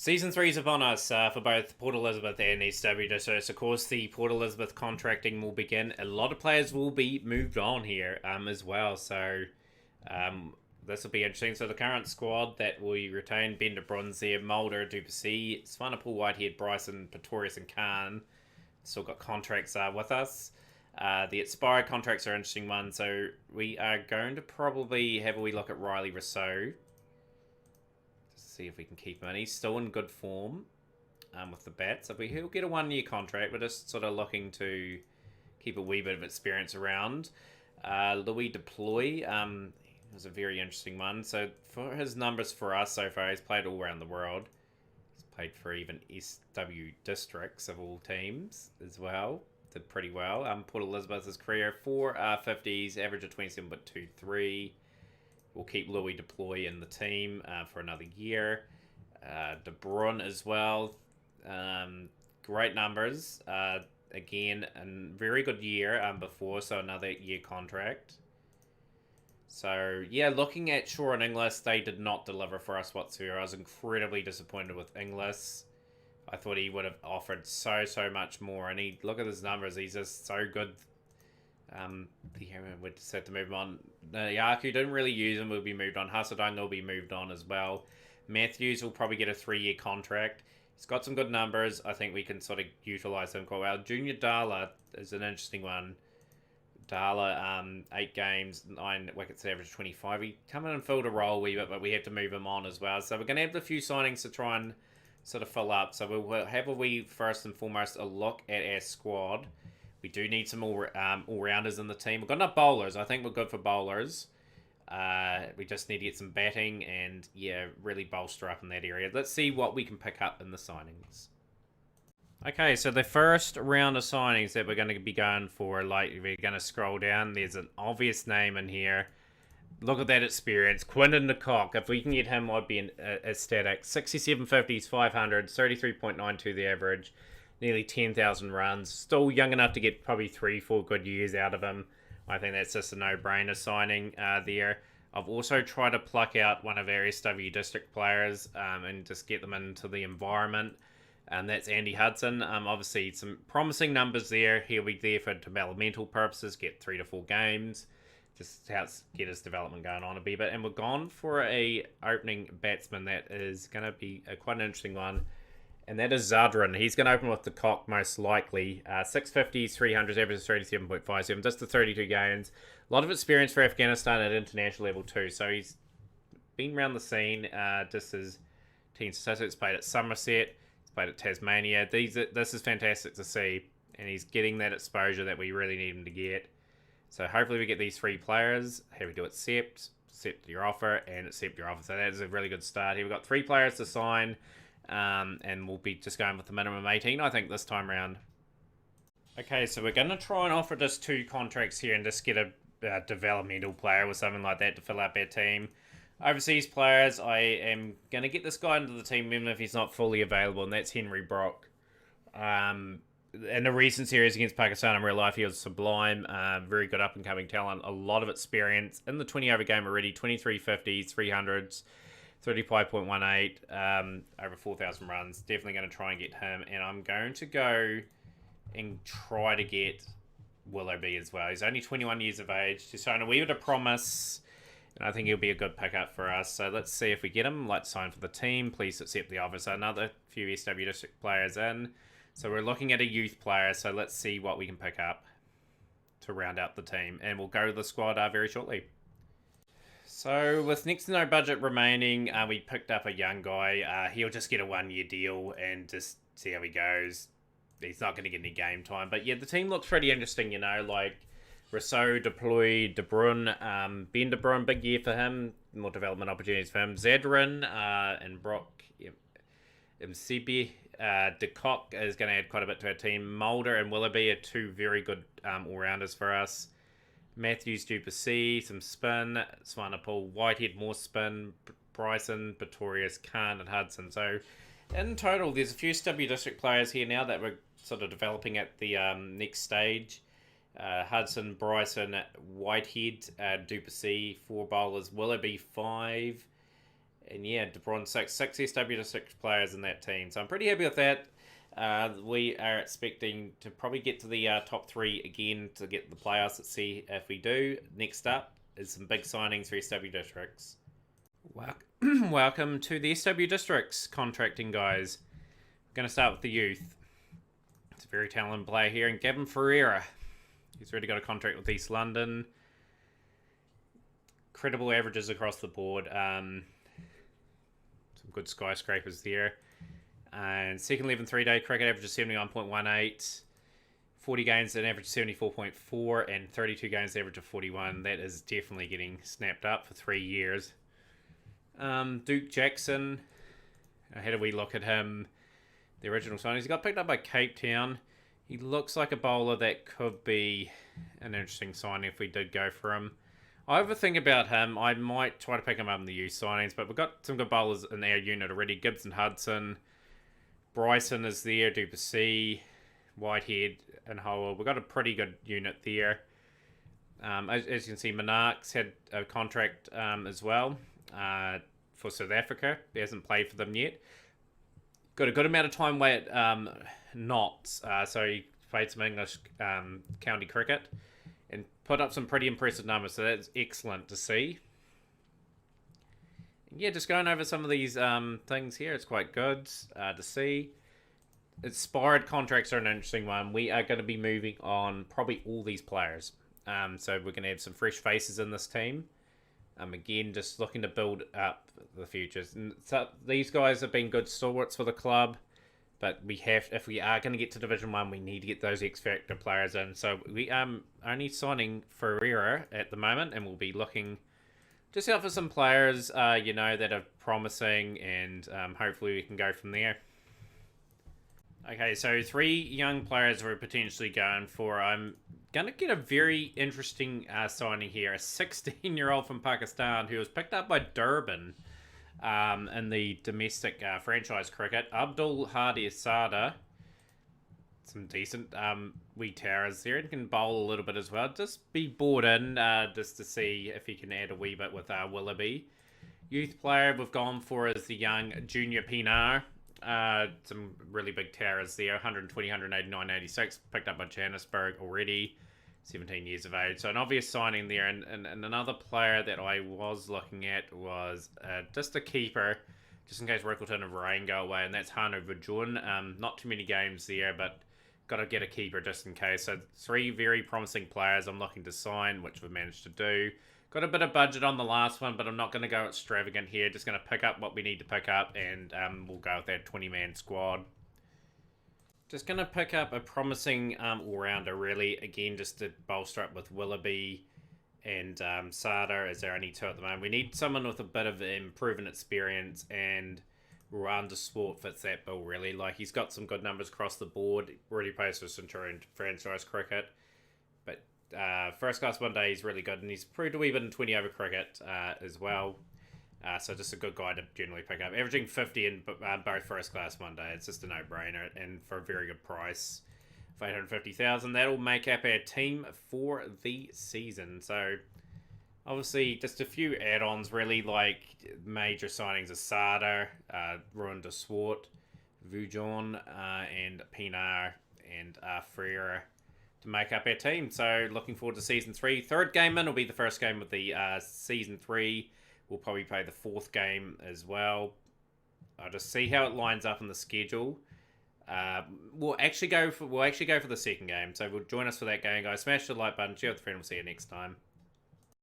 Season 3 is upon us for both Port Elizabeth and East W Districts. Of course, the Port Elizabeth contracting will begin. A lot of players will be moved on here as well, so this will be interesting. So the current squad that we retain: Ben de Bruns there, Mulder, Duplessis, Swanepoel, Whitehead, Bryson, Pretorius and Khan. Still got contracts with us. The expired contracts are an interesting one, so we are going to probably have a wee look at Riley Rousseau. See if we can keep him in. He's still in good form with the Bats. So he'll get a 1 year contract. We're just sort of looking to keep a wee bit of experience around. Louis Deploy was a very interesting one. So for his numbers for us so far, he's played all around the world. He's played for even SW districts of all teams as well. Did pretty well. Port Elizabeth's career, 4 50s, average of 27.23. We'll keep Louis Deploy in the team for another year. De Bruyne as well. Great numbers. Again, a very good year before, so another year contract. So, yeah, looking at Shaw and Inglis, they did not deliver for us whatsoever. I was incredibly disappointed with Inglis. I thought he would have offered so much more. And look at his numbers. He's just so good. We just had to move on. Yaku didn't really use him. Will be moved on. Hasadang will be moved on as well. Matthews will probably get a 3 year contract. He's got some good numbers. I think we can sort of utilize him quite well. Junior Dala is an interesting one. Dala, 8 games, 9 wickets, average 25. He come in and filled a role a wee bit, but we have to move him on as well. So we're going to have a few signings to try and sort of fill up. So we'll have a wee, first and foremost, a look at our squad. We do need some all-rounders in the team. We've got enough bowlers. I think we're good for bowlers. We just need to get some batting and, yeah, really bolster up in that area. Let's see what we can pick up in the signings. Okay, so the first round of signings that we're going to be going for, like, we're going to scroll down. There's an obvious name in here. Look at that experience. Quinton de Kock. If we can get him, I'd be ecstatic. 67 50s, 500, 33.92 the average. Nearly 10,000 runs. Still young enough to get probably 3-4 good years out of him. I think that's just a no-brainer signing there. I've also tried to pluck out one of our SW district players and just get them into the environment. That's Andy Hudson. Obviously, some promising numbers there. He'll be there for developmental purposes, get 3 to 4 games. Just to get his development going on a bit. And we're gone for a opening batsman that is going to be quite an interesting one. And that is Zadran. He's going to open with the Cock most likely. 650s, 300s, average 37.57. Just the 32 games. A lot of experience for Afghanistan at international level too. So he's been around the scene. Just as team statistics, played at Somerset. He's played at Tasmania. This is fantastic to see. And he's getting that exposure that we really need him to get. So hopefully we get these 3 players. Here we do accept your offer, and accept your offer. So that is a really good start. Here we've got 3 players to sign. And we'll be just going with the minimum 18, I think, this time round. Okay, so we're going to try and offer just 2 contracts here and just get a developmental player or something like that to fill up our team. Overseas players, I am going to get this guy into the team even if he's not fully available, and that's Henry Brock. In the recent series against Pakistan in real life, he was sublime. Very good up-and-coming talent. A lot of experience in the 20-over game already. 23 50s, 300s. 35.18, over 4,000 runs. Definitely going to try and get him. And I'm going to go and try to get Willoughby as well. He's only 21 years of age. He's showing a wee bit of promise. And I think he'll be a good pickup for us. So let's see if we get him. Let's sign for the team. Please accept the offer. So another few SW district players in. So we're looking at a youth player. So let's see what we can pick up to round out the team. And we'll go to the squad very shortly. So with next to no budget remaining, we picked up a young guy. He'll just get a 1 year deal and just see how he goes. He's not going to get any game time. But yeah, the team looks pretty interesting, you know, like Rousseau, Deploy, De Bruyne, Ben De Bruyne, big year for him. More development opportunities for him. Zadran and Brock, Msebi, De Kock is going to add quite a bit to our team. Mulder and Willoughby are 2 very good all-rounders for us. Matthews, Duplessis, some spin. Swanepoel, Whitehead, more spin. Bryson, Pretorius, Khan, and Hudson. So, in total, there's a few SW District players here now that we're sort of developing at the next stage. Hudson, Bryson, Whitehead, Duplessis, 4 bowlers. Willoughby, 5. And yeah, De Bruyne six SW6 players in that team. So I'm pretty happy with that. We are expecting to probably get to the top 3 again to get the playoffs. Let's see if we do. Next up is some big signings for SW Districts. Welcome to the SW Districts contracting, guys. We're going to start with the youth. It's a very talented player here, and Gavin Ferreira. He's already got a contract with East London. Credible averages across the board. Some good skyscrapers there. And second 11 3-day cricket average of 71.18. 40 games an average of 74.4, and 32 games average of 41. That is definitely getting snapped up for 3 years. Duke Jackson. How do we look at him? The original signings. He got picked up by Cape Town. He looks like a bowler that could be an interesting signing if we did go for him. I overthink about him. I might try to pick him up in the youth signings, but we've got some good bowlers in our unit already. Gibson Hudson. Bryson is there. Duplessis. Whitehead and Howell. We've got a pretty good unit there. As you can see, Monarchs had a contract as well for South Africa. He hasn't played for them yet. Got a good amount of time away at Notts, so he played some English county cricket and put up some pretty impressive numbers, so that's excellent to see. Yeah, just going over some of these things here, it's quite good to see. Expired contracts are an interesting one. We are going to be moving on probably all these players. So we're going to have some fresh faces in this team. Again, just looking to build up the futures. And so these guys have been good stalwarts for the club, but if we are going to get to Division 1, we need to get those X-Factor players in. So we are only signing Ferreira at the moment, and we'll be looking just out for some players, that are promising, and hopefully we can go from there. Okay, so 3 young players we're potentially going for. I'm going to get a very interesting signing here. A 16-year-old from Pakistan who was picked up by Durban in the domestic franchise cricket. Abdul Hadi Sada. Some decent wee towers there. He can bowl a little bit as well. Just be bought in just to see if he can add a wee bit with Willoughby. Youth player we've gone for is the young Junior Pinar. Some really big towers there. 120, 189, 86. Picked up by Johannesburg already. 17 years of age. So an obvious signing there. And another player that I was looking at was just a keeper, just in case Rickleton and Varane go away. And that's Hanu Vajun. Not too many games there, but got to get a keeper just in case. So 3 very promising players I'm looking to sign, which we've managed to do. Got a bit of budget on the last one, but I'm not going to go extravagant here. Just going to pick up what we need to pick up, and we'll go with that 20-man squad. Just going to pick up a promising all-rounder, really. Again, just to bolster up with Willoughby and Sada as our only 2 at the moment. We need someone with a bit of proven experience, and Rwanda Sport fits that bill, really. Like, he's got some good numbers across the board. Already plays for Centurion franchise cricket. But first class one day he's really good, and he's proved a wee bit in 20 over cricket as well. So just a good guy to generally pick up. Averaging 50 in both first class one day. It's just a no-brainer, and for a very good price of 850,000. That'll make up our team for the season. So obviously just a few add-ons, really, like major signings of Sada, Ruan de Swart, Vujon, and Pinar, and Freire to make up our team. So looking forward to Season 3. Third game in will be the first game of the Season 3. We'll probably play the 4th game as well. I'll just see how it lines up in the schedule. We'll actually go for the second game. So join us for that game, guys. Smash the like button, share with a friend. We'll see you next time.